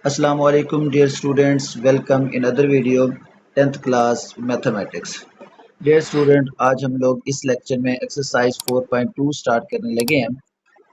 Assalamu alaikum dear students, welcome in other video 10th class mathematics. Dear student, आज हम लोग इस lecture में एक्सरसाइज 4.2 स्टार्ट करने लगे हैं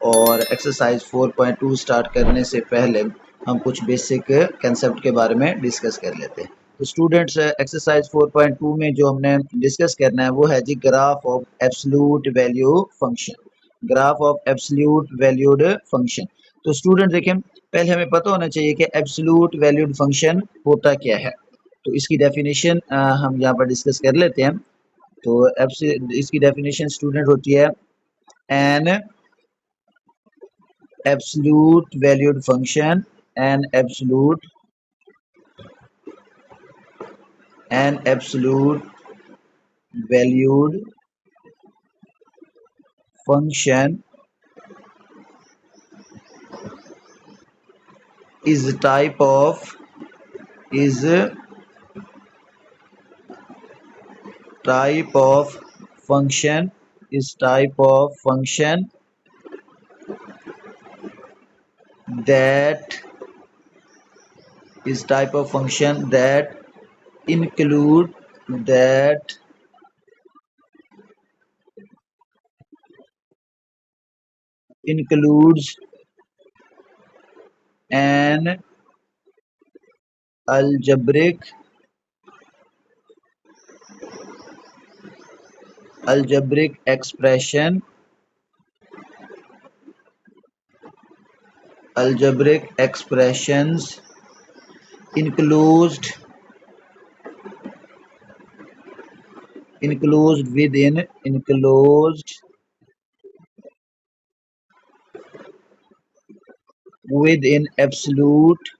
और एक्सरसाइज 4.2 स्टार्ट करने से पहले हम कुछ बेसिक कंसेप्ट के बारे में डिस्कस कर लेते हैं। तो स्टूडेंट्स, एक्सरसाइज 4.2 में जो हमने डिस्कस करना है वो है जी graph of absolute value function. Graph of absolute valued function. तो स्टूडेंट देखें, पहले हमें पता होना चाहिए कि एब्सोल्यूट वैल्यूड फंक्शन होता क्या है। तो इसकी डेफिनेशन हम यहाँ पर डिस्कस कर लेते हैं। तो इसकी डेफिनेशन स्टूडेंट होती है N absolute valued function an absolute valued function is type of function that includes an algebraic expressions enclosed within absolute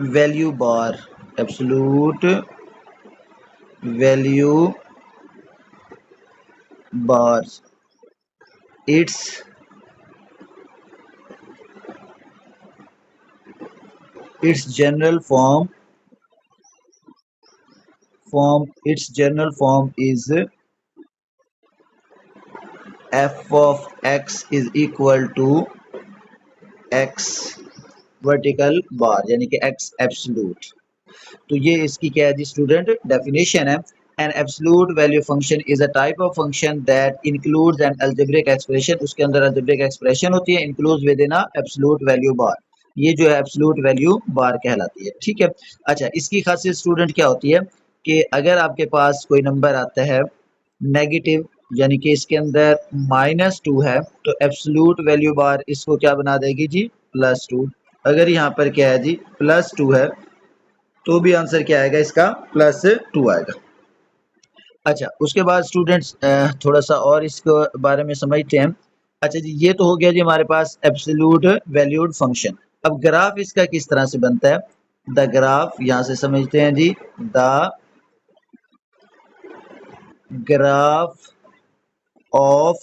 value bar bars. Its general form is f of x is equal to x vertical bar, यानी कि x absolute। तो ये इसकी क्या है जी student definition है। An absolute value function is a type of function that includes an algebraic expression. उसके अंदर अलजेब्रिक एक्सप्रेशन होती है includes with in a absolute value bar. ये जो है एब्सोल्यूट वैल्यू बार कहलाती है। ठीक है, अच्छा, इसकी खासियत स्टूडेंट क्या होती है कि अगर आपके पास कोई नंबर आता है नेगेटिव, यानी कि इसके अंदर -2 है, तो एब्सोल्यूट वैल्यू बार इसको क्या बना देगी जी +2। अगर यहाँ पर क्या है जी +2 है तो भी आंसर क्या आएगा इसका +2 आएगा। अच्छा, उसके बाद स्टूडेंट्स थोड़ा सा और इसके बारे में समझते हैं। अच्छा जी, ये तो हो गया जी हमारे पास एब्सोल्यूट वैल्यूड फंक्शन। अब ग्राफ इसका किस तरह से बनता है? द ग्राफ, यहाँ से समझते हैं जी, द ग्राफ ऑफ,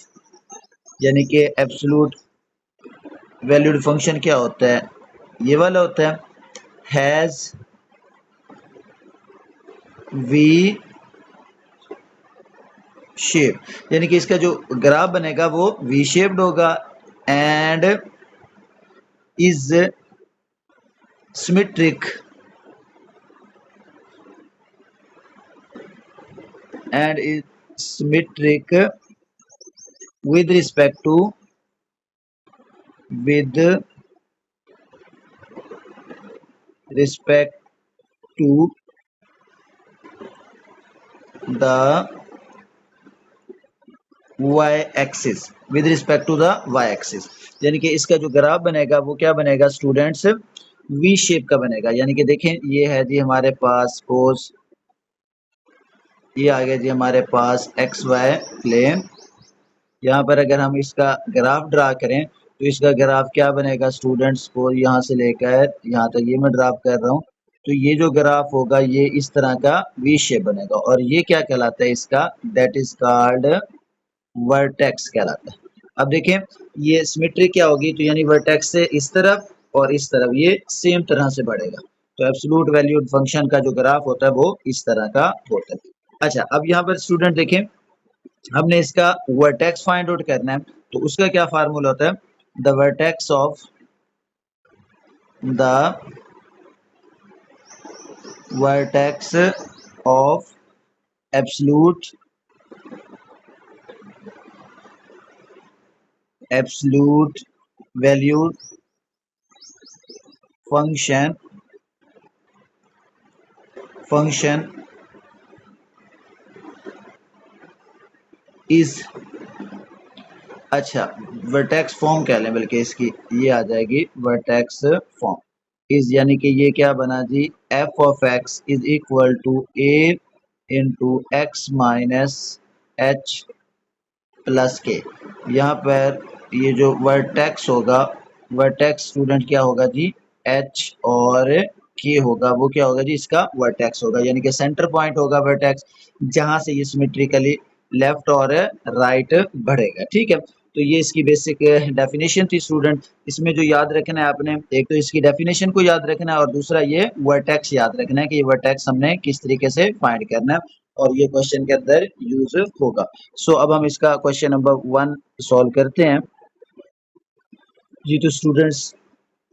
यानी कि एब्सोल्यूट वैल्यूड फंक्शन क्या होता है? ये वाला होता है, हैज वी शेप, यानी कि इसका जो ग्राफ बनेगा वो वी शेप्ड होगा and is symmetric with respect to the y axis, यानी कि इसका जो ग्राफ बनेगा वो क्या बनेगा स्टूडेंट्स? वी शेप का बनेगा। यानी कि देखें, ये है जी हमारे पास सपोज ये आ गया जी हमारे पास एक्स वाई प्लेन। यहाँ पर अगर हम इसका ग्राफ ड्रा करें तो इसका ग्राफ क्या बनेगा स्टूडेंट्स को, यहाँ से लेकर यहाँ तक ये मैं ड्रा कर रहा हूँ। तो ये जो ग्राफ होगा ये इस तरह का वी शेप बनेगा और ये क्या कहलाता है इसका? दैट इज कॉल्ड वर्टेक्स कहलाता है। अब देखें ये सिमेट्री क्या होगी, तो यानी वर्टेक्स से इस तरफ और इस तरफ ये सेम तरह से बढ़ेगा। तो एब्सोल्यूट वैल्यूड फंक्शन का जो ग्राफ होता है वो इस तरह का होता है। अच्छा, अब यहाँ पर स्टूडेंट देखें, हमने इसका वर्टेक्स फाइंड आउट करना है, तो उसका क्या फार्मूला होता है, the vertex of the vertex of absolute value function is, अच्छा वर्टेक्स फॉर्म कह लें बल्कि इसकी, ये आ जाएगी वर्टेक्स फॉर्म इज, यानी कि ये क्या बना जी, f of x is equal to A into x minus H plus के। यहाँ पर ये जो वर्टेक्स होगा, वर्टेक्स स्टूडेंट क्या होगा जी, एच और के होगा, वो क्या होगा जी, इसका वर्टेक्स होगा, यानी कि सेंटर पॉइंट होगा वर्टेक्स, जहां से ये सिमेट्रिकली लेफ्ट और राइट बढ़ेगा। ठीक है, तो ये इसकी बेसिक डेफिनेशन थी स्टूडेंट। इसमें जो याद रखना है आपने, एक तो इसकी डेफिनेशन को याद रखना है और दूसरा ये वर्टेक्स याद रखना है कि ये वर्टेक्स हमने किस तरीके से फाइंड करना है, और ये क्वेश्चन के अंदर यूज होगा। सो अब हम इसका क्वेश्चन नंबर 1 सॉल्व करते हैं जी। तो स्टूडेंट्स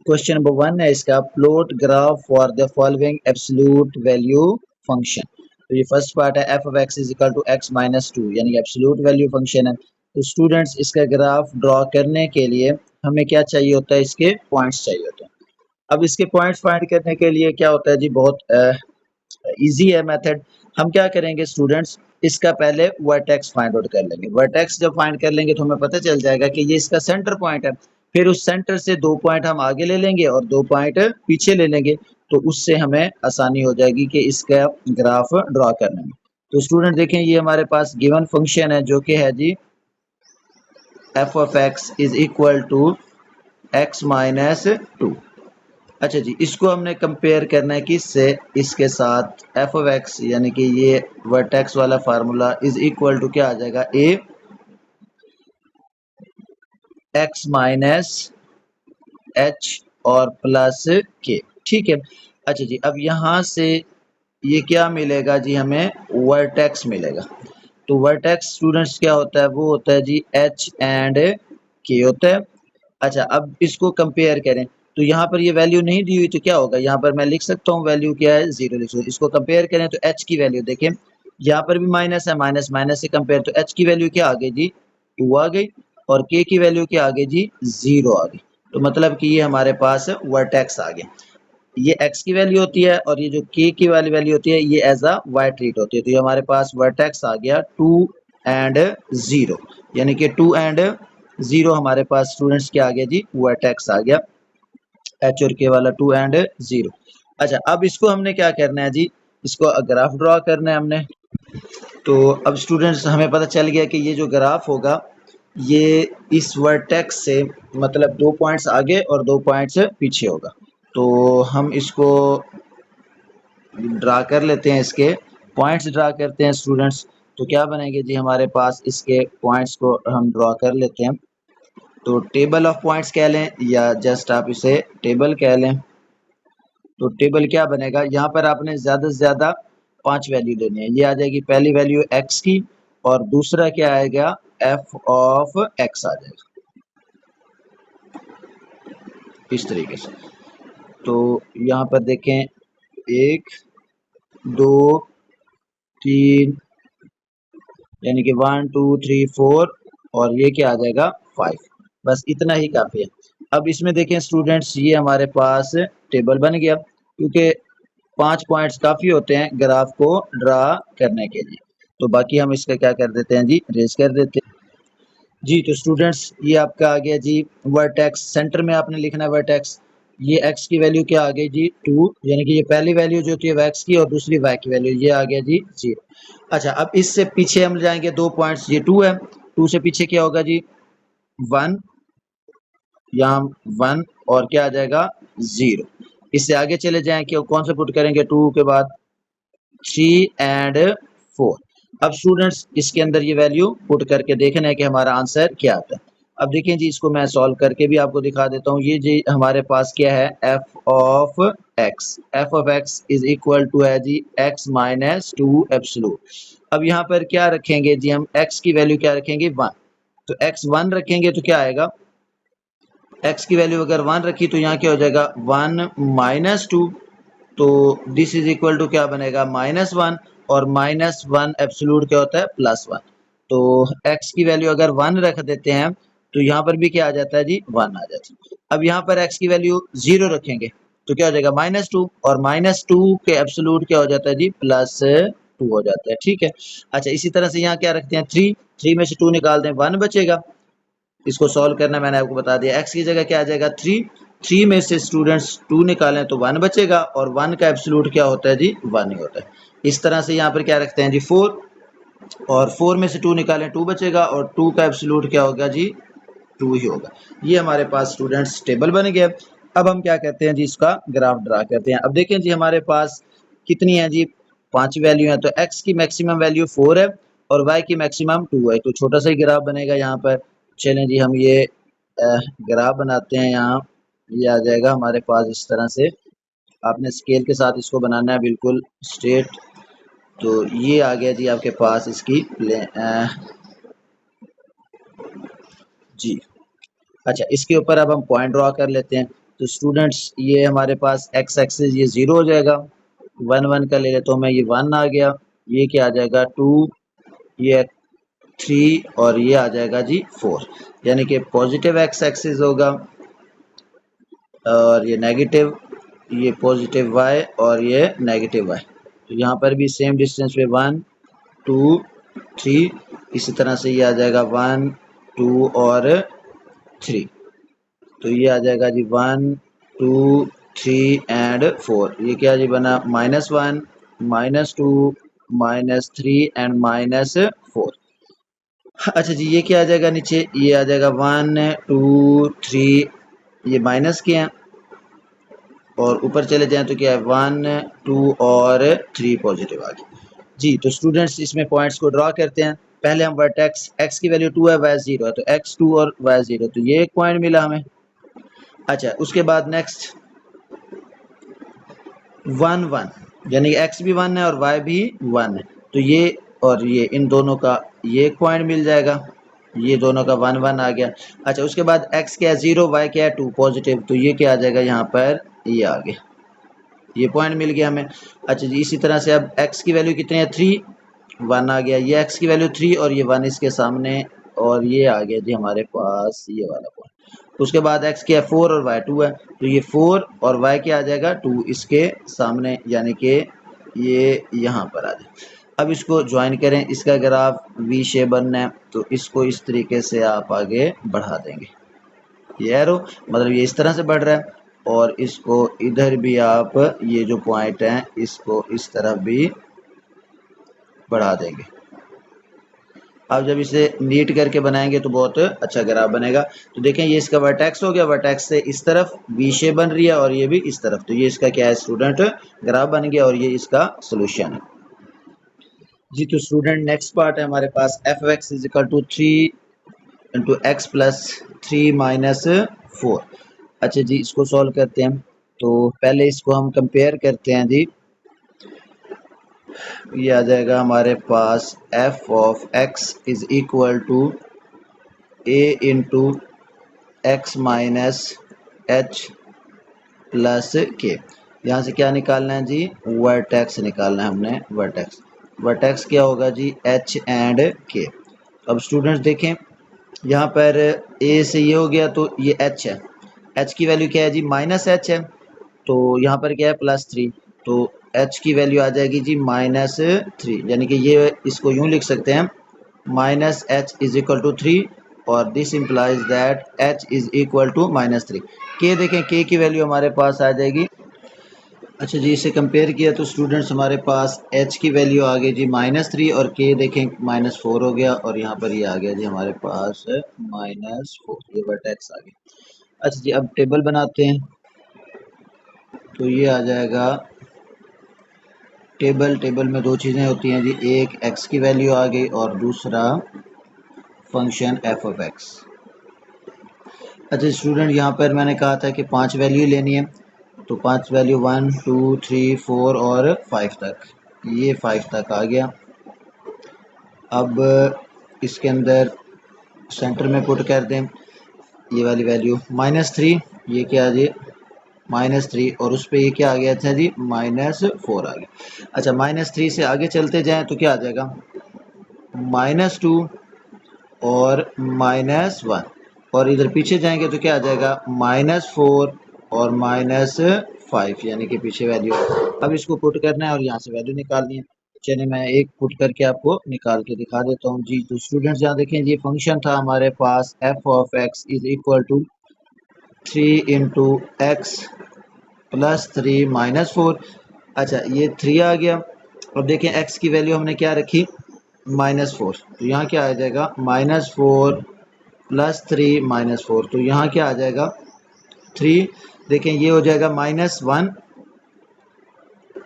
क्वेश्चन नंबर 1 है इसका, plot graph for the following absolute value function. तो ये फर्स्ट पार्ट है, F of x is equal to x minus two, यानी एब्सोल्यूट वैल्यू फंक्शन है। तो स्टूडेंट्स इसका ग्राफ ड्रॉ करने के लिए हमें क्या चाहिए होता है, इसके पॉइंट्स चाहिए होते हैं। अब इसके पॉइंट्स फाइंड करने के लिए क्या होता है जी, बहुत इजी है मेथड। हम क्या करेंगे स्टूडेंट्स, इसका पहले वर्टेक्स फाइंड आउट कर लेंगे। वर्टेक्स जब फाइंड कर लेंगे तो हमें पता चल जाएगा कि ये इसका सेंटर पॉइंट है, फिर उस सेंटर से 2 पॉइंट हम आगे ले लेंगे और 2 पॉइंट पीछे ले लेंगे, तो उससे हमें आसानी हो जाएगी कि इसका ग्राफ ड्रॉ करने में। तो स्टूडेंट देखें, ये हमारे पास गिवन फंक्शन है जो कि है जी f of x is equal to x minus two. अच्छा जी, इसको हमने कंपेयर करना है किससे, इसके साथ एफ ऑफ एक्स, यानी कि ये वर्टेक्स वाला फार्मूला इज इक्वल टू क्या आ जाएगा, ए एक्स माइनस एच और प्लस के। ठीक है, अच्छा जी, अब यहाँ से ये क्या मिलेगा जी, हमें वर्टेक्स मिलेगा। तो वर्टेक्स स्टूडेंट्स क्या होता है, वो होता है जी एच एंड के होता है। अच्छा, अब इसको कंपेयर करें तो यहाँ पर ये वैल्यू नहीं दी हुई, तो क्या होगा, यहाँ पर मैं लिख सकता हूँ वैल्यू क्या है, 0 लिख सकता हूँ। इसको कंपेयर करें तो एच की वैल्यू देखें, यहाँ पर भी माइनस है, माइनस माइनस से कंपेयर, तो एच की वैल्यू क्या आ गई जी, 2 आ गई, और के की वैल्यू क्या आ गई जी, 0 आ गई। तो मतलब कि ये हमारे पास वर्टेक्स आ गया। ये x की वैल्यू होती है और ये जो k की वाली वैल्यू होती है ये एज अ y ट्रीट होती है। तो ये हमारे पास वर्टेक्स आ गया 2 एंड 0, यानी कि 2 एंड 0 हमारे पास स्टूडेंट्स क्या आ गया जी, वर्टेक्स आ गया, h और k वाला 2 एंड 0। अच्छा, अब इसको हमने क्या करना है जी, इसको ग्राफ ड्रॉ करना है हमने। तो अब स्टूडेंट्स हमें पता चल गया कि ये जो ग्राफ होगा ये इस वर्टेक्स से मतलब 2 पॉइंट्स आगे और 2 पॉइंट्स पीछे होगा। तो हम इसको ड्रा कर लेते हैं, इसके पॉइंट्स ड्रा करते हैं स्टूडेंट्स। तो क्या बनेंगे जी, हमारे पास इसके पॉइंट्स को हम ड्रॉ कर लेते हैं। तो टेबल ऑफ पॉइंट्स कह लें या जस्ट आप इसे टेबल कह लें। तो टेबल क्या बनेगा, यहाँ पर आपने ज़्यादा से ज़्यादा 5 वैल्यू लेनी है। ये आ जाएगी पहली वैल्यू x की, और दूसरा क्या आएगा, f ऑफ x आ जाएगा इस तरीके से। तो यहाँ पर देखें 1 2 3, यानी कि 1 2 3 4, और ये क्या आ जाएगा 5। बस इतना ही काफ़ी है। अब इसमें देखें स्टूडेंट्स, ये हमारे पास टेबल बन गया, क्योंकि 5 पॉइंट्स काफ़ी होते हैं ग्राफ को ड्रा करने के लिए। तो बाकी हम इसका क्या कर देते हैं जी, रेज कर देते हैं जी। तो स्टूडेंट्स ये आपका आ गया जी वर्टेक्स, सेंटर में आपने लिखना है वर्टेक्स। ये x की वैल्यू क्या आ गई जी 2, यानी कि ये पहली वैल्यू जो होती है x की, और दूसरी y की वैल्यू ये आ गया जी 0। अच्छा, अब इससे पीछे हम जाएंगे 2 पॉइंट्स, ये 2 है, 2 से पीछे क्या होगा जी 1, यहाँ 1, और क्या आ जाएगा 0। इससे आगे चले जाएं, कि कौन सा पुट करेंगे 2 के बाद 3 एंड 4। अब स्टूडेंट्स इसके अंदर ये वैल्यू पुट करके देखना है कि हमारा आंसर क्या आता है। अब देखें जी, इसको मैं सॉल्व करके भी आपको दिखा देता हूँ। ये जी हमारे पास क्या है, F of x is equal to है जी एक्स माइनस टू एब्सोल्यूट। अब यहाँ पर क्या रखेंगे जी, हम x की वैल्यू क्या रखेंगे 1, तो x 1 रखेंगे तो क्या आएगा, x की वैल्यू अगर 1 रखी तो यहाँ क्या हो जाएगा 1 माइनस 2, तो दिस इज इक्वल टू क्या बनेगा -1, और -1 एब्सोल्यूट क्या होता है +1, तो x की वैल्यू अगर 1 रख देते हैं तो यहाँ पर भी क्या आ जाता है जी 1 आ जाता है। अब यहाँ पर x की वैल्यू 0 रखेंगे तो क्या हो जाएगा -2, और -2 के एब्सोल्यूट क्या हो जाता है जी +2 हो जाता है, ठीक है। अच्छा इसी तरह से यहाँ क्या रखते हैं 3, 3 में से 2 निकाल दें 1 बचेगा, इसको सॉल्व करना मैंने आपको बता दिया, x की जगह क्या आ जाएगा 3, 3 में से स्टूडेंट्स 2 निकालें तो 1 बचेगा, और 1 का एब्सोल्यूट क्या होता है जी 1 ही होता है। इस तरह से यहाँ पर क्या रखते हैं जी 4, और 4 में से 2 निकालें 2 बचेगा, और 2 का एब्सोल्यूट क्या होगा जी 2 ही होगा। ये हमारे पास स्टूडेंट्स टेबल बन गया। अब हम क्या करते हैं जी, इसका ग्राफ ड्रा करते हैं। अब देखें जी हमारे पास कितनी है जी, 5 वैल्यू है, तो x की मैक्सिमम वैल्यू 4 है और y की मैक्सिमम 2 है, तो छोटा सा ही ग्राफ बनेगा यहाँ पर। चलें जी हम ये ग्राफ बनाते हैं, यहाँ ये आ जाएगा हमारे पास इस तरह से, आपने स्केल के साथ इसको बनाना है बिल्कुल स्ट्रेट। तो ये आ गया जी आपके पास इसकी जी। अच्छा इसके ऊपर अब हम पॉइंट ड्रॉ कर लेते हैं। तो स्टूडेंट्स ये हमारे पास x एक्सिस ये 0 हो जाएगा, 1 1 का ले लेता हूँ मैं, ये 1 आ गया, ये क्या आ जाएगा 2, ये 3, और ये आ जाएगा जी 4, यानी कि पॉजिटिव x एक्सिस होगा, और ये नेगेटिव, ये पॉजिटिव y, और ये नेगेटिव y। तो यहाँ पर भी सेम डिस्टेंस पे 1 2 3, इसी तरह से ये आ जाएगा 1 2 और 3, तो ये आ जाएगा जी 1 2 3 एंड 4, ये क्या जी बना -1 -2 -3 एंड -4। अच्छा जी ये क्या आ जाएगा नीचे, ये आ जाएगा 1 2 3, ये माइनस के हैं, और ऊपर चले जाएं तो क्या है 1 2 और 3 पॉजिटिव आ गया जी। तो स्टूडेंट्स इसमें पॉइंट्स को ड्रॉ करते हैं। पहले हम वर्टेक्स x की वैल्यू 2 है, y 0 है, तो x 2 और y 0, तो ये एक पॉइंट मिला हमें। अच्छा उसके बाद नेक्स्ट 1 1, यानी x भी 1 है और y भी 1 है, तो ये और ये इन दोनों का ये एक पॉइंट मिल जाएगा, ये दोनों का 1 1 आ गया। अच्छा उसके बाद x क्या है 0, y क्या है 2 पॉजिटिव, तो ये क्या आ जाएगा यहाँ पर, ये आ गया, ये पॉइंट मिल गया हमें। अच्छा जी इसी तरह से अब x की वैल्यू कितनी है 3, 1 आ गया, ये x की वैल्यू 3 और ये 1 इसके सामने, और ये आ गया जी हमारे पास ये वाला पॉइंट। उसके बाद x क्या है 4 और y 2 है, तो ये 4 और y क्या आ जाएगा 2 इसके सामने, यानी कि ये यहाँ पर आ जाए। अब इसको ज्वाइन करें, इसका ग्राफ वी शेप बनना है, तो इसको इस तरीके से आप आगे बढ़ा देंगे, ये एरो मतलब ये इस तरह से बढ़ रहा है, और इसको इधर भी आप ये जो पॉइंट है इसको इस तरफ भी बढ़ा देंगे। अब जब इसे नीट करके बनाएंगे तो बहुत अच्छा ग्राफ बनेगा। तो देखें ये इसका वर्टेक्स हो गया, वर्टेक्स से इस तरफ वी शेप बन रही है और ये भी इस तरफ, तो ये इसका क्या है स्टूडेंट ग्राफ बन गया, और ये इसका सोल्यूशन है जी। तो स्टूडेंट नेक्स्ट पार्ट है हमारे पास f x is equal to 3 into x plus 3 minus 4। अच्छा जी इसको सॉल्व करते हैं, तो पहले इसको हम कंपेयर करते हैं जी। ये आ जाएगा हमारे पास f of x is equal to a into x minus H plus के। यहाँ से क्या निकालना है जी, वर्टेक्स निकालना है हमने, वर्टेक्स, वर्टेक्स क्या होगा जी h एंड k। अब स्टूडेंट्स देखें यहाँ पर a से ये हो गया तो ये h है, h की वैल्यू क्या है जी -h है, तो यहाँ पर क्या है +3, तो h की वैल्यू आ जाएगी जी -3, यानी कि ये इसको यूँ लिख सकते हैं -h इज इक्वल टू 3, और this implies that h is equal to -3। k देखें k की वैल्यू हमारे पास आ जाएगी। अच्छा जी इसे कंपेयर किया तो स्टूडेंट्स हमारे पास h की वैल्यू आ गई जी -3, और k देखें -4 हो गया, और यहाँ पर ये आ गया जी हमारे पास -4, ये वर्टेक्स आ गया। अच्छा जी अब टेबल बनाते हैं, तो ये आ जाएगा टेबल में दो चीज़ें होती हैं जी, एक x की वैल्यू आ गई और दूसरा फंक्शन f ऑफ x। अच्छा स्टूडेंट यहाँ पर मैंने कहा था कि 5 वैल्यू लेनी है, तो 5 वैल्यू 1 2 3 4 और 5 तक, ये 5 तक आ गया। अब इसके अंदर सेंटर में पुट कर दें ये वाली वैल्यू -3, ये क्या आ जी -3, और उस पर ये क्या आ गया था जी -4 आ गया। अच्छा -3 से आगे चलते जाएं तो क्या आ जाएगा -2 और -1, और इधर पीछे जाएंगे तो क्या आ जाएगा -4 और -5, यानी कि पीछे वैल्यू। अब इसको पुट करना है और यहाँ से वैल्यू निकालनी है। चलिए मैं एक पुट करके आपको निकाल के दिखा देता हूँ जी। तो स्टूडेंट्स यहाँ देखें, ये फंक्शन था हमारे पास f of x is equal to 3 into x plus 3 -4। अच्छा ये 3 आ गया। अब देखें x की वैल्यू हमने क्या रखी -4, तो यहाँ क्या आ जाएगा -4 प्लस 3 -4, तो यहाँ क्या आ जाएगा 3। देखें ये हो जाएगा -1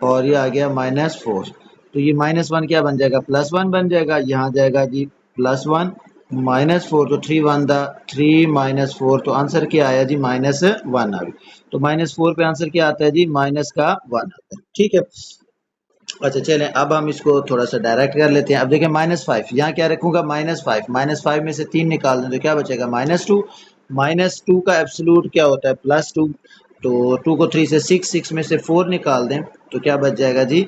और ये आ गया -4, तो ये -1 क्या बन जाएगा +1 बन जाएगा। यहाँ जाएगा जी +1 -4, तो 3 1 दा 3 -4, तो आंसर क्या आया जी -1 आ गया। तो -4 पे आंसर क्या आता है जी -1 आता है। ठीक है। अच्छा चलें अब हम इसको थोड़ा सा डायरेक्ट कर लेते हैं। अब देखें -5, यहाँ क्या रखूँगा -5 में से 3 निकाल दें तो क्या बचेगा -2। -2 का एब्सोल्यूट क्या होता है +2, तो 2 को 3 से 6 में से 4 निकाल दें तो क्या बच जाएगा जी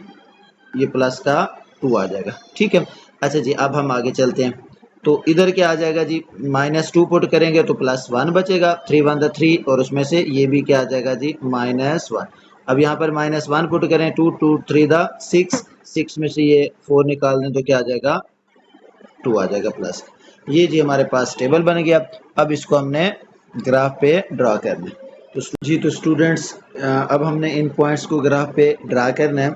ये प्लस का 2 आ जाएगा। ठीक है। अच्छा जी अब हम आगे चलते हैं, तो इधर क्या आ जाएगा जी -2 पुट करेंगे तो +1 बचेगा, 3 1 दा 3, और उसमें से ये भी क्या आ जाएगा जी -1। अब यहाँ पर -1 पुट करें, 2 2 3 दा 6 में से ये 4 निकाल दें तो क्या आ जाएगा 2 आ जाएगा प्लस। ये जी हमारे पास टेबल बन गया। अब इसको हमने ग्राफ पे ड्रा करना है। तो जी तो स्टूडेंट्स अब हमने इन पॉइंट्स को ग्राफ पे ड्रा करना है।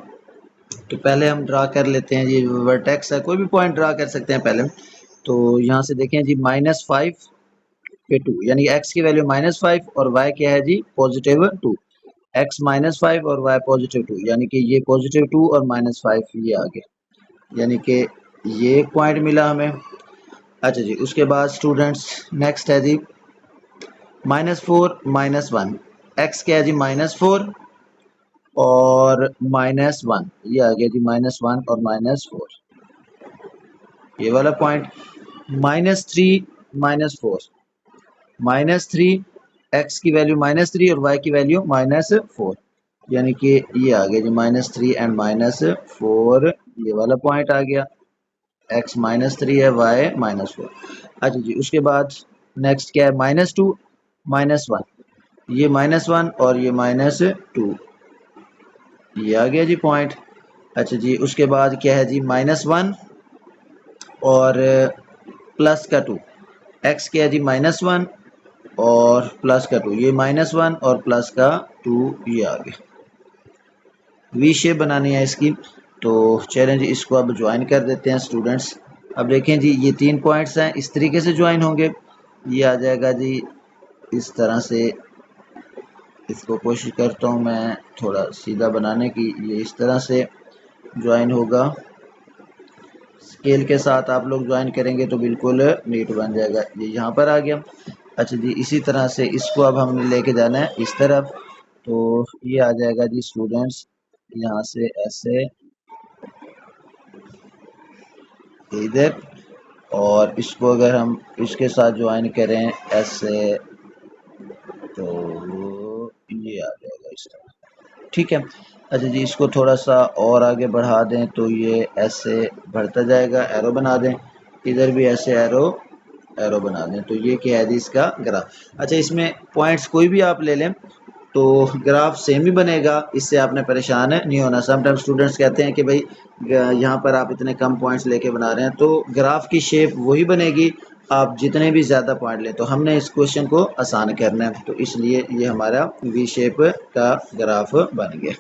तो पहले हम ड्रा कर लेते हैं, ये वर्टेक्स है, कोई भी पॉइंट ड्रा कर सकते हैं पहले। तो यहाँ से देखें जी -5 पे 2, यानी x की वैल्यू -5 और y क्या है जी +2, x -5 और y +2, यानी कि ये +2 और -5 ये आ गया, यानी कि ये एक पॉइंट मिला हमें। अच्छा जी उसके बाद स्टूडेंट्स नेक्स्ट है जी -4 -1, x क्या है जी -4 और -1, ये आ गया जी -1 और -4, ये वाला पॉइंट। -3 -4, -3, x की वैल्यू -3 और y की वैल्यू -4, यानी कि ये आ गया जी -3 एंड -4, ये वाला पॉइंट आ गया। x -3 है, y -4। अच्छा जी उसके बाद नेक्स्ट क्या है -2 -1, ये -1 और ये -2, ये आ गया जी पॉइंट। अच्छा जी उसके बाद क्या है जी -1 और प्लस का 2, x क्या है जी -1 और प्लस का 2, ये -1 और प्लस का 2, ये आ गया। वी शेप बनानी है इसकी, तो चलें जी इसको अब ज्वाइन कर देते हैं स्टूडेंट्स। अब देखें जी ये 3 पॉइंट्स हैं, इस तरीके से ज्वाइन होंगे। ये आ जाएगा जी इस तरह से, इसको कोशिश करता हूँ मैं थोड़ा सीधा बनाने की, ये इस तरह से ज्वाइन होगा। स्केल के साथ आप लोग ज्वाइन करेंगे तो बिल्कुल नीट बन जाएगा। ये यहाँ पर आ गया। अच्छा जी इसी तरह से इसको अब हमने लेके जाना है इस तरफ, तो ये आ जाएगा जी स्टूडेंट्स यहाँ से ऐसे इधर, और इसको अगर हम इसके साथ ज्वाइन करें ऐसे तो ये आ जाएगा इस तरह। ठीक है। अच्छा जी इसको थोड़ा सा और आगे बढ़ा दें तो ये ऐसे बढ़ता जाएगा, एरो बना दें, इधर भी ऐसे एरो बना दें, तो ये क्या है जी इसका ग्राफ। अच्छा इसमें पॉइंट्स कोई भी आप ले लें तो ग्राफ सेम ही बनेगा, इससे आपने परेशान नहीं होना। समटाइम स्टूडेंट्स कहते हैं कि भाई यहाँ पर आप इतने कम पॉइंट्स लेके बना रहे हैं, तो ग्राफ की शेप वही बनेगी आप जितने भी ज़्यादा पॉइंट लें। तो हमने इस क्वेश्चन को आसान करना है, तो इसलिए ये हमारा वी शेप का ग्राफ बन गया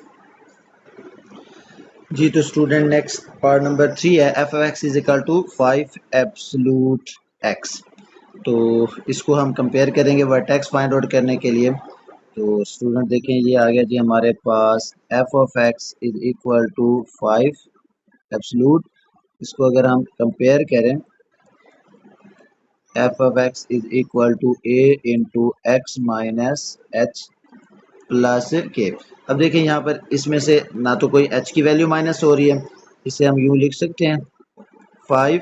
जी। तो स्टूडेंट नेक्स्ट पार्ट नंबर 3 है, F of x is equal to 5 absolute X. तो इसको हम कंपेयर करेंगे वर्टेक्स फाइंड आउट करने के लिए। तो स्टूडेंट देखें ये आ गया जी हमारे पास f of x is equal to 5 absolute. इसको अगर हम कंपेयर करें, f of x is equal to a into x minus H plus K. अब देखिए यहाँ पर इसमें से ना तो कोई h की वैल्यू माइनस हो रही है, इसे हम यूँ लिख सकते हैं 5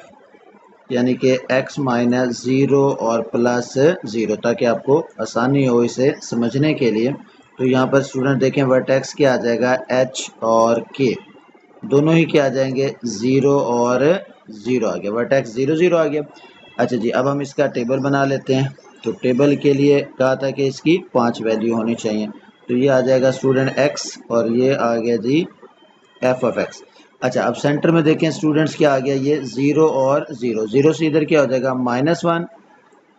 यानी कि x माइनस 0 और प्लस 0, ताकि आपको आसानी हो इसे समझने के लिए। तो यहाँ पर स्टूडेंट देखें वर्टेक्स क्या आ जाएगा, h और k दोनों ही क्या आ जाएंगे, 0 और 0 आ गया, वर्टेक्स 0 0 आ गया। अच्छा जी, अब हम इसका टेबल बना लेते हैं। तो टेबल के लिए कहा था कि इसकी 5 वैल्यू होनी चाहिए। तो ये आ जाएगा स्टूडेंट x और ये आ गया जी एफ ऑफ एक्स। अच्छा, अब सेंटर में देखें स्टूडेंट्स क्या आ गया, ये 0 और 0, 0 से इधर क्या हो जाएगा -1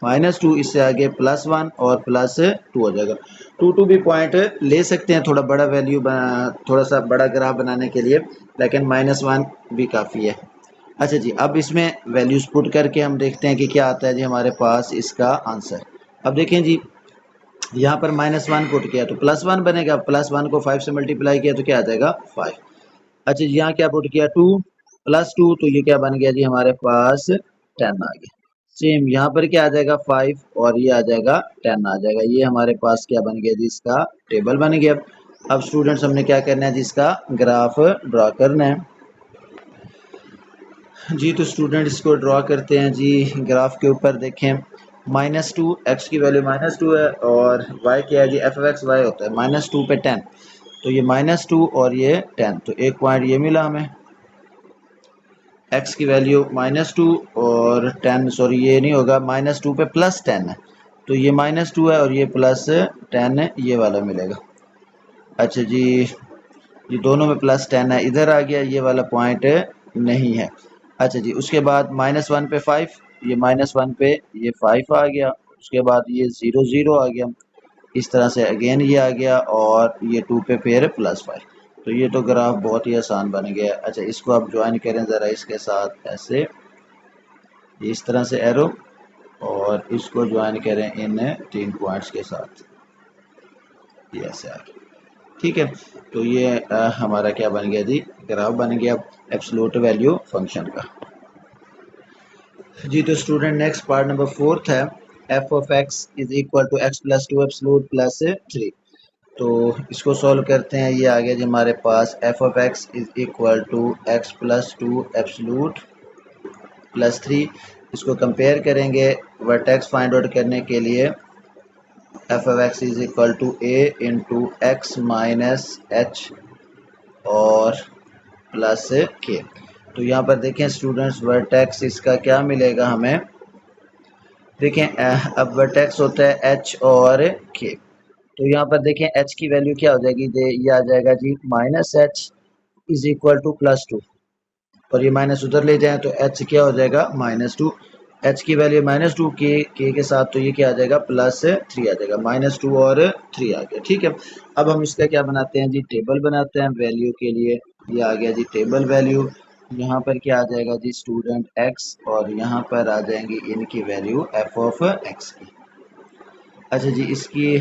-2, इससे आगे +1 और +2 हो जाएगा। 2 भी पॉइंट ले सकते हैं, थोड़ा बड़ा वैल्यू थोड़ा सा बड़ा ग्राफ बनाने के लिए, लेकिन -1 भी काफ़ी है। अच्छा जी, अब इसमें वैल्यूज़ पुट करके हम देखते हैं कि क्या आता है जी हमारे पास इसका आंसर। अब देखें जी, यहाँ पर -1 पुट किया तो +1 बनेगा, +1 को 5 से मल्टीप्लाई किया तो क्या आ जाएगा 5। अच्छा जी, यहाँ क्या पुट किया 2 +2, तो ये क्या बन गया जी हमारे पास 10 आ गया। सेम यहाँ पर क्या आ जाएगा 5 और ये आ जाएगा 10 आ जाएगा। ये हमारे पास क्या बन गया जी, इसका टेबल बन गया। अब स्टूडेंट्स हमने क्या करना है जी, इसका ग्राफ ड्रा करना है जी। तो स्टूडेंट इसको ड्रा करते हैं जी। ग्राफ के ऊपर देखें -2, एक्स की वैल्यू -2 है और वाई क्या है जी, एफ एक्स वाई होता है -2 पे 10, तो ये -2 और ये 10, तो एक पॉइंट ये मिला हमें। x की वैल्यू -2 और 10, सॉरी ये नहीं होगा, -2 पे +10 है, तो ये -2 है और ये +10 है, ये वाला मिलेगा। अच्छा जी, ये दोनों में +10 है, इधर आ गया, ये वाला पॉइंट नहीं है। अच्छा जी, उसके बाद -1 पे 5, ये -1 पे ये 5 आ गया, उसके बाद ये 0 0 आ गया, इस तरह से अगेन ये आ गया और ये 2 पे फिर +5। तो ये तो ग्राफ बहुत ही आसान बन गया। अच्छा, इसको आप ज्वाइन करें ज़रा इसके साथ, ऐसे इस तरह से एरो, और इसको ज्वाइन करें इन 3 पॉइंट्स के साथ, ये ऐसे आ गया। ठीक है, तो ये हमारा क्या बन गया जी, ग्राफ बन गया एब्सोल्यूट वैल्यू फंक्शन का जी। तो स्टूडेंट नेक्स्ट पार्ट नंबर 4 है, F of x is equal to x plus 2 absolute plus 3। तो इसको सॉल्व करते हैं। ये आ गया जी हमारे पास f of x is equal to x plus 2 absolute plus 3। इसको कंपेयर करेंगे वर्टेक्स फाइंड आउट करने के लिए। F of x is equal to A into x minus H और प्लस के। तो यहाँ पर देखें स्टूडेंट्स, वर्टेक्स इसका क्या मिलेगा हमें, देखें अब वर्टेक्स होता है एच और के। तो यहाँ पर देखें एच की वैल्यू क्या हो जाएगी, ये आ जाएगा जी -h इज इक्वल टू +2, और ये माइनस उधर ले जाएं तो h क्या हो जाएगा -2। h की वैल्यू -2, के साथ, तो ये क्या आ जाएगा +3 आ जाएगा, -2 और 3 आ गया। ठीक है, अब हम इसका क्या बनाते हैं जी, टेबल बनाते हैं वैल्यू के लिए। ये आ गया जी टेबल वैल्यू। यहाँ पर क्या आ जाएगा जी स्टूडेंट x, और यहाँ पर आ जाएंगी इनकी वैल्यू f ऑफ x की। अच्छा जी, इसकी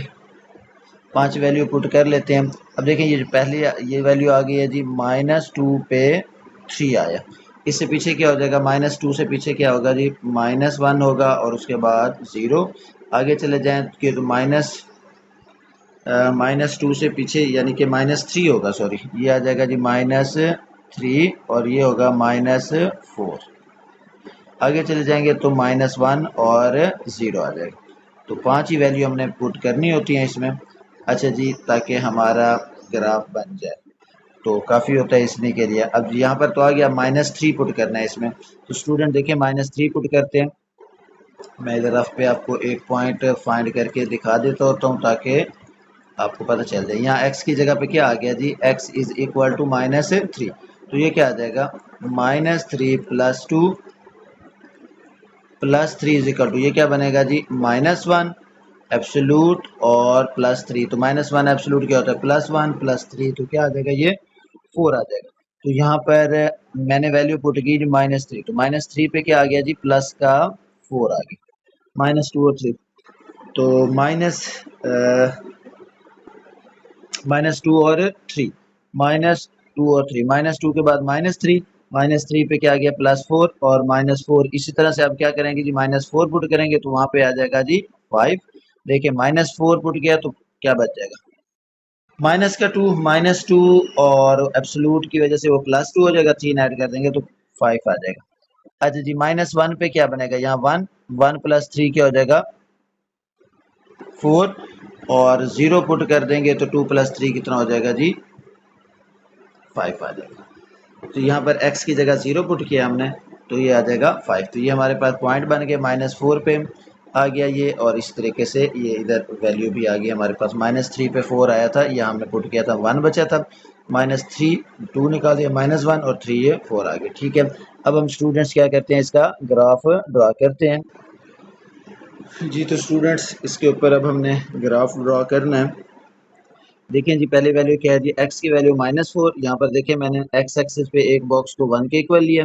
5 वैल्यू पुट कर लेते हैं। अब देखें ये पहली ये वैल्यू आ गई है जी -2 पे 3 आया। इससे पीछे क्या हो जाएगा, -2 से पीछे क्या होगा जी, -1 होगा और उसके बाद 0। आगे चले जाएं कि तो -2 से पीछे यानी कि -3 होगा, सॉरी ये आ जाएगा जी -3 और ये होगा -4। आगे चले जाएंगे तो -1 और 0 आ जाएगा। तो 5 ही वैल्यू हमने पुट करनी होती हैं इसमें। अच्छा जी, ताकि हमारा ग्राफ बन जाए, तो काफ़ी होता है इसने के लिए। अब यहाँ पर तो आ गया, -3 पुट करना है इसमें। तो स्टूडेंट देखिए -3 पुट करते हैं। मैं इधर रफ पे आपको एक पॉइंट फाइंड करके दिखा देता होता हूँ ताकि आपको पता चल जाए। यहाँ x की जगह पे क्या आ गया जी, x इज इक्वल टू -3, तो ये क्या आ जाएगा -3 प्लस 3 इज इक्वल टू, ये क्या बनेगा जी -1 एब्सोल्यूट और +3। तो -1 एब्सोल्यूट क्या होता है +1 +3, तो क्या आ जाएगा ये 4 आ जाएगा। तो यहाँ पर मैंने वैल्यू पुट की जी -3, तो -3 पे क्या आ गया जी प्लस का 4 आ गया, -2 और 3, तो -2 और 3, -2 के बाद -3, -3 पे क्या आ गया +4 और -4। इसी तरह से अब क्या करेंगे जी, -4 पुट करेंगे तो वहां पे आ जाएगा जी 5। देखिए -4 पुट किया तो क्या बच जाएगा, -2 और एब्सोल्यूट की वजह से वो +2 हो जाएगा, 3 ऐड कर देंगे तो 5 आ जाएगा। अच्छा जी, -1 पे क्या बनेगा, यहाँ 1, 1 + 3 क्या हो जाएगा 4, और 0 पुट कर देंगे तो 2 + 3 कितना हो जाएगा जी 5 आ जाएगा। तो यहाँ पर x की जगह 0 पुट किया हमने, तो ये आ जाएगा 5। तो ये हमारे पास पॉइंट बन गए, -4 पे आ गया ये, और इस तरीके से ये इधर वैल्यू भी आ गई हमारे पास। -3 पे 4 आया था, ये हमने पुट किया था, 1 बचा था, -3 2 निकाल दिया, -1 और 3 ये 4 आ गए। ठीक है, अब हम स्टूडेंट्स क्या करते हैं, इसका ग्राफ ड्रा करते हैं। जी तो स्टूडेंट्स इसके ऊपर अब हमने ग्राफ ड्रा करना है। देखें जी, पहले वैल्यू क्या है जी, x की वैल्यू -4। यहाँ पर देखें मैंने x एक्सिस पे एक बॉक्स को 1 के इक्वल लिया,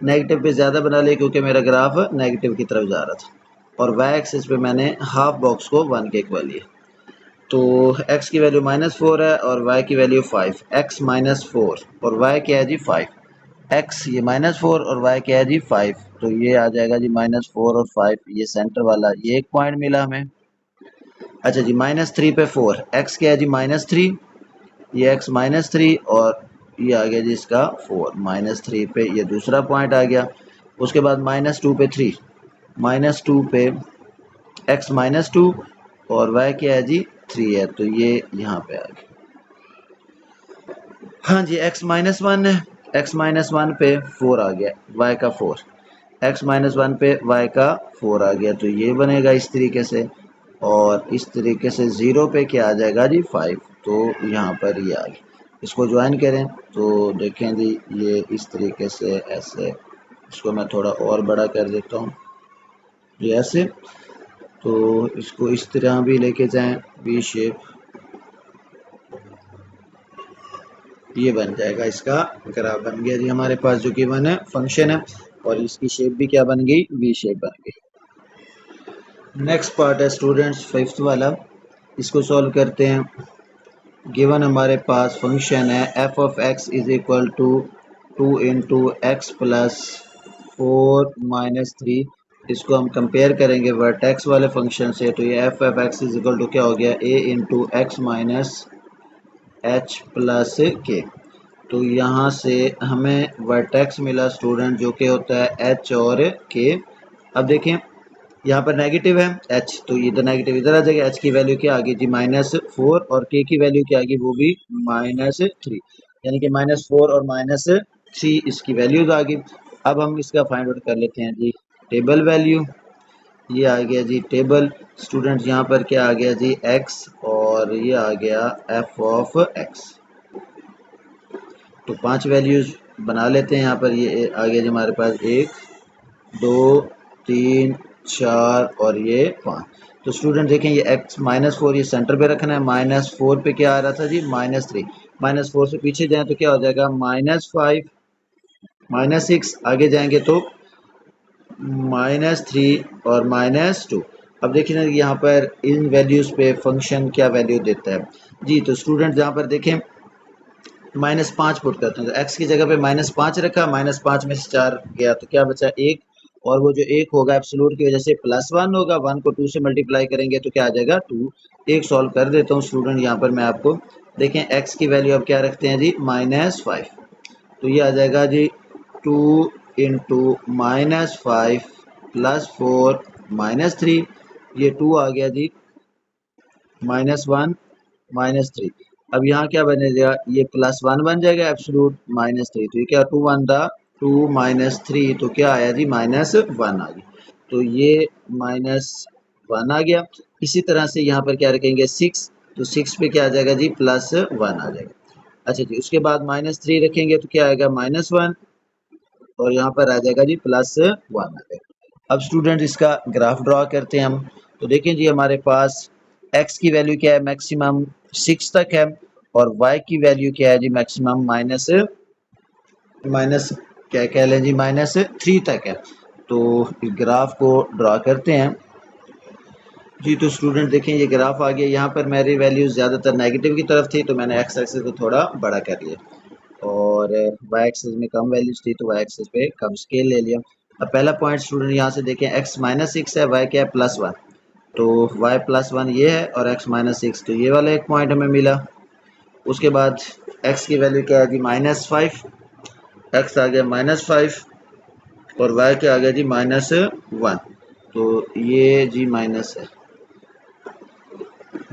नेगेटिव पे ज़्यादा बना लिया क्योंकि मेरा ग्राफ नेगेटिव की तरफ जा रहा था, और y एक्सिस पे मैंने हाफ बॉक्स को 1 के इक्वल लिया। तो x की वैल्यू -4 है और y की वैल्यू 5, x -4 और y क्या है जी 5, x ये -4 और y क्या है जी 5, तो ये आ जाएगा जी -4 और 5, ये सेंटर वाला ये एक पॉइंट मिला हमें। अच्छा जी, -3 पे 4, x क्या है जी -3, ये x -3 और ये आ गया जी इसका 4, -3 पे ये दूसरा पॉइंट आ गया। उसके बाद -2 पे 3, -2 पे x -2 और y क्या है जी 3 है, तो ये यहाँ पे आ गया। हाँ जी, x -1 है, x -1 पे 4 आ गया, y का 4, x -1 पे y का 4 आ गया, तो ये बनेगा इस तरीके से, और इस तरीके से 0 पे क्या आ जाएगा जी 5, तो यहाँ पर ये आ गया। इसको ज्वाइन करें तो देखें जी, ये इस तरीके से ऐसे, इसको मैं थोड़ा और बड़ा कर देता हूँ, ये ऐसे, तो इसको इस तरह भी लेके जाएं, वी शेप, ये बन जाएगा, इसका ग्राफ बन गया जी हमारे पास, जो कि वन है फंक्शन है, और इसकी शेप भी क्या बन गई, वी शेप बन गई। नेक्स्ट पार्ट है स्टूडेंट्स 5th वाला, इसको सॉल्व करते हैं। गिवन हमारे पास फंक्शन है f of x is equal to 2 into x plus 4 minus 3, इसको हम कंपेयर करेंगे वर्टेक्स वाले फंक्शन से, तो ये f of x is equal to क्या हो गया, a into x minus H plus K. तो यहाँ से हमें वर्टेक्स मिला स्टूडेंट, जो कि होता है h और k। अब देखें यहाँ पर नेगेटिव है h, तो इधर नेगेटिव इधर आ जाएगा, h की वैल्यू क्या आ गई जी -4, और k की वैल्यू क्या आ गई, वो भी -3, यानी कि -4 और -3 इसकी वैल्यूज आ गई। अब हम इसका फाइंड आउट कर लेते हैं जी, टेबल वैल्यू, ये आ गया जी टेबल स्टूडेंट, यहाँ पर क्या आ गया जी x, और ये आ गया f ऑफ x। तो 5 वैल्यूज बना लेते हैं यहाँ पर, ये आ गया जी हमारे पास 1 2 3 4 और ये 5। तो स्टूडेंट देखें, ये x -4 ये सेंटर पे रखना है, -4 पे क्या आ रहा था जी -3, -4 से पीछे जाएं तो क्या हो जाएगा -5 -6, आगे जाएंगे तो -3 और -2। अब देखिए ना यहाँ पर इन वैल्यूज़ पे फंक्शन क्या वैल्यू देता है जी। तो स्टूडेंट यहाँ पर देखें -5 पुट करते हैं, तो x की जगह पे -5 रखा, -5 में से 4 गया तो क्या बचा 1, और वो जो 1 होगा एब्सोल्यूट की वजह से +1 होगा, 1 को 2 से मल्टीप्लाई करेंगे तो क्या आ जाएगा 2। एक सॉल्व कर देता हूँ स्टूडेंट, यहाँ पर मैं आपको देखें x की वैल्यू अब क्या रखते हैं जी -5, तो ये आ जाएगा जी 2 इंटू -5 +4 -3, ये 2 आ गया जी -1 -3। अब यहाँ क्या बनेगा, ये +1 बन जाएगा एब्सोल्यूट -3, तो ये क्या 2 1 था 2 -3, तो क्या आया जी -1 आ गया, तो ये -1 आ गया। इसी तरह से यहाँ पर क्या रखेंगे 6, तो 6 पे क्या आ जाएगा जी +1 आ जाएगा। अच्छा जी, उसके बाद -3 रखेंगे तो क्या आएगा -1, और यहाँ पर आ जाएगा जी +1 आ जाएगा। अब स्टूडेंट इसका ग्राफ ड्रॉ करते हैं हम, तो देखें जी हमारे पास x की वैल्यू क्या है मैक्सिमम 6 तक है, और y की वैल्यू क्या है जी मैक्सिमम माइनस क्या कह लें जी -3 तक है। तो इस ग्राफ को ड्रॉ करते हैं जी। तो स्टूडेंट देखें ये ग्राफ आ गया, यहाँ पर मेरी वैल्यूज ज़्यादातर नेगेटिव की तरफ थी, तो मैंने x एक्सिस को थोड़ा बड़ा कर लिया, और y एक्सिस में कम वैल्यूज थी तो y एक्सिस पे कम स्केल ले लिया। अब पहला पॉइंट स्टूडेंट यहाँ से देखें, x -6 है, y क्या है +1, तो y +1 ये है और x -6, तो ये वाला एक पॉइंट हमें मिला। उसके बाद x की वैल्यू क्या है जी -5, x आ गया -5, और y क्या आ गया जी -1, तो ये जी माइनस है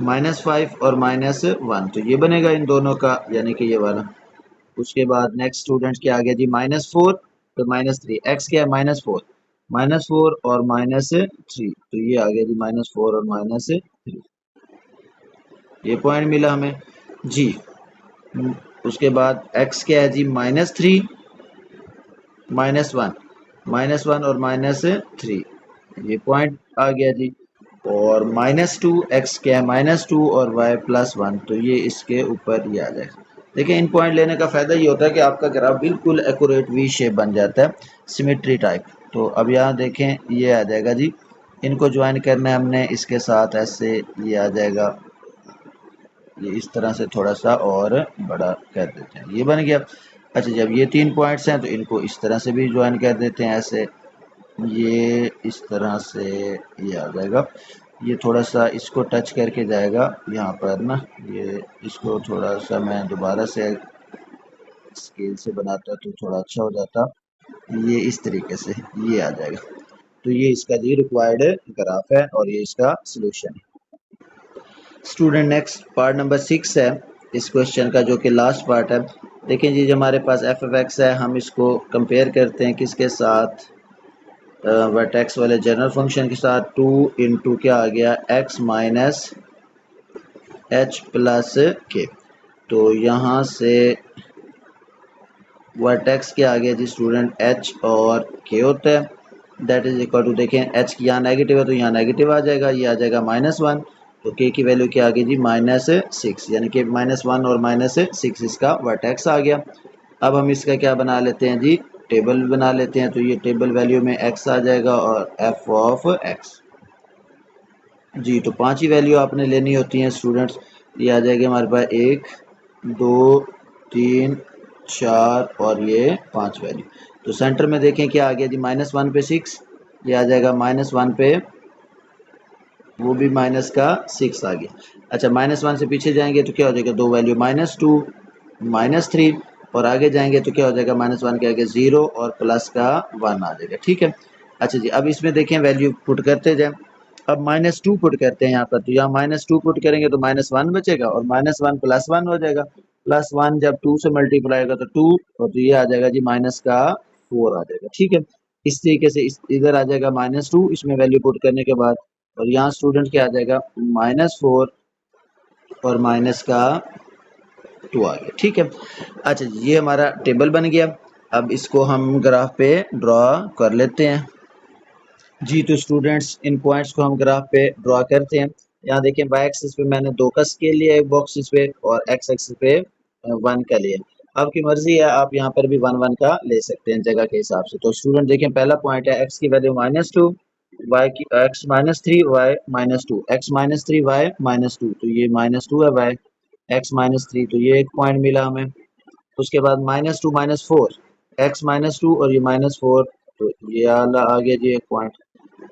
-5 और -1, तो ये बनेगा इन दोनों का, यानी कि ये वाला। उसके बाद नेक्स्ट स्टूडेंट क्या आ गया जी -4 तो -3, x क्या है -4, -4 और -3, तो ये आ गया जी -4 और -3, ये पॉइंट मिला हमें जी। उसके बाद x क्या है जी -3, -1, -1 और -3, ये पॉइंट आ गया जी। और -2, x क्या है -2 और y +1, तो ये इसके ऊपर ये आ जाएगा। देखिए इन पॉइंट लेने का फ़ायदा ये होता है कि आपका ग्राफ बिल्कुल एक्यूरेट वी शेप बन जाता है, सिमेट्री टाइप। तो अब यहाँ देखें ये आ जाएगा जी, इनको ज्वाइन करना है हमने इसके साथ, ऐसे ये आ जाएगा, ये इस तरह से थोड़ा सा और बड़ा कर देते हैं, ये बन गया। अच्छा जब ये 3 पॉइंट्स हैं तो इनको इस तरह से भी ज्वाइन कर देते हैं, ऐसे ये इस तरह से ये आ जाएगा। ये थोड़ा सा इसको टच करके जाएगा यहाँ पर ना, ये इसको थोड़ा सा मैं दोबारा से स्केल से बनाता तो थोड़ा अच्छा हो जाता, ये इस तरीके से ये आ जाएगा। तो ये इसका जी रिक्वायर्ड ग्राफ है और ये इसका सॉल्यूशन है। स्टूडेंट नेक्स्ट पार्ट नंबर 6 है इस क्वेश्चन का, जो कि लास्ट पार्ट है। देखें जी, जो हमारे पास एफ ऑफ एक्स है, हम इसको कंपेयर करते हैं किसके साथ, वर्टेक्स वाले जनरल फंक्शन के साथ। 2 इंटू क्या आ गया x minus H plus K, तो यहाँ से वर्टेक्स के आगे जी स्टूडेंट h और k होता है, दैट इज इक्वल टू, देखें h की यहाँ नेगेटिव है तो यहाँ नेगेटिव आ जाएगा, ये आ जाएगा -1, तो k की वैल्यू क्या आ गई जी -6, यानी कि -1 और -6 इसका वर्टेक्स आ गया। अब हम इसका क्या बना लेते हैं जी, टेबल बना लेते हैं। तो ये टेबल वैल्यू में x आ जाएगा और f ऑफ x जी, तो 5 ही वैल्यू आपने लेनी होती हैं स्टूडेंट्स। ये आ जाएगी हमारे पास 1 2 3 4 और ये 5 वैल्यू। तो सेंटर में देखें क्या आ गया जी -1 पे 6, ये आ जाएगा -1 पे वो भी माइनस का 6 आ गया। अच्छा -1 से पीछे जाएंगे तो क्या हो जाएगा, दो वैल्यू -2 -3, और आगे जाएंगे तो क्या हो जाएगा, -1 के आगे 0 और प्लस का 1 आ जाएगा। ठीक है। अच्छा जी, अब इसमें देखें वैल्यू पुट करते जाए। अब -2 पुट करते हैं यहाँ पर, तो यहाँ -2 पुट करेंगे तो -1 बचेगा और -1 +1 हो जाएगा। +1 जब 2 से मल्टीप्लाई होगा तो 2, और तो ये आ जाएगा जी माइनस का 4 आ जाएगा। ठीक है। इस तरीके से इधर आ जाएगा -2 इसमें वैल्यू पुट करने के बाद, और यहाँ स्टूडेंट क्या आ जाएगा -4 और माइनस का 2 आ गया। ठीक है। अच्छा ये हमारा टेबल बन गया। अब इसको हम ग्राफ पे ड्रॉ कर लेते हैं जी। तो स्टूडेंट्स इन पॉइंट्स को हम ग्राफ पे ड्रॉ करते हैं। यहाँ देखें वाई एक्सिस पे मैंने 2 का स्केल लिया एक बॉक्स इस पे, और एक्स एक्सिस पे 1 का लिया। आपकी मर्जी है, आप यहाँ पर भी 1 1 का ले सकते हैं जगह के हिसाब से। तो स्टूडेंट देखें पहला पॉइंट है x की वैल्यू -2, y की x -3 y -2, x -3 y -2, तो ये -2 है y, x -3, तो ये एक पॉइंट मिला हमें। उसके बाद -2 -4, x -2 और ये -4, तो ये वाला आ गया जी एक पॉइंट।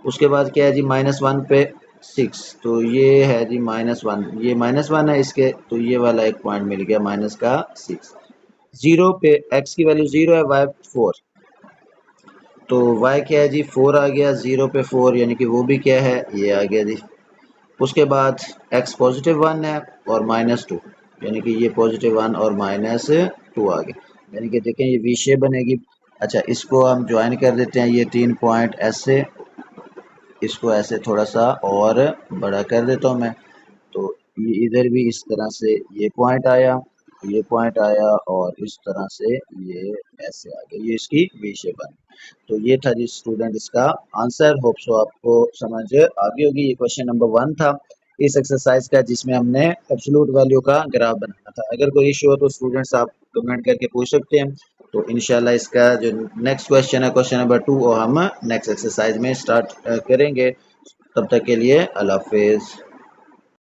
उसके बाद क्या है जी -1 पे 6, तो ये है जी -1, ये -1 है इसके, तो ये वाला एक पॉइंट मिल गया माइनस का 6। 0 पे x की वैल्यू 0 है, y 4, तो y क्या है जी 4 आ गया, 0 पे 4 यानी कि वो भी क्या है, ये आ गया जी। उसके बाद x +1 है और -2, यानी कि ये +1 और -2 आ गया, यानी कि देखें ये वी शेप बनेगी। अच्छा इसको हम ज्वाइन कर देते हैं, ये 3 पॉइंट ऐसे, इसको ऐसे थोड़ा सा और बड़ा कर देता हूँ मैं। तो ये इधर भी इस तरह से ये पॉइंट आया, ये पॉइंट आया, और इस तरह से ये ऐसे आ गया, ये इसकी वी शेप बनी। तो ये था जी स्टूडेंट इसका आंसर। होप सो आपको समझ आ गई होगी। ये क्वेश्चन नंबर 1 था इस एक्सरसाइज का, जिसमें हमने एब्सोल्यूट वैल्यू का ग्राफ बनाना था। अगर कोई इशू हो तो स्टूडेंट्स आप कमेंट करके पूछ सकते हैं। तो इंशाल्लाह इसका जो नेक्स्ट क्वेश्चन है, क्वेश्चन नंबर 2, वो हम नेक्स्ट एक्सरसाइज में स्टार्ट करेंगे। तब तक के लिए अल्लाह हाफिज़।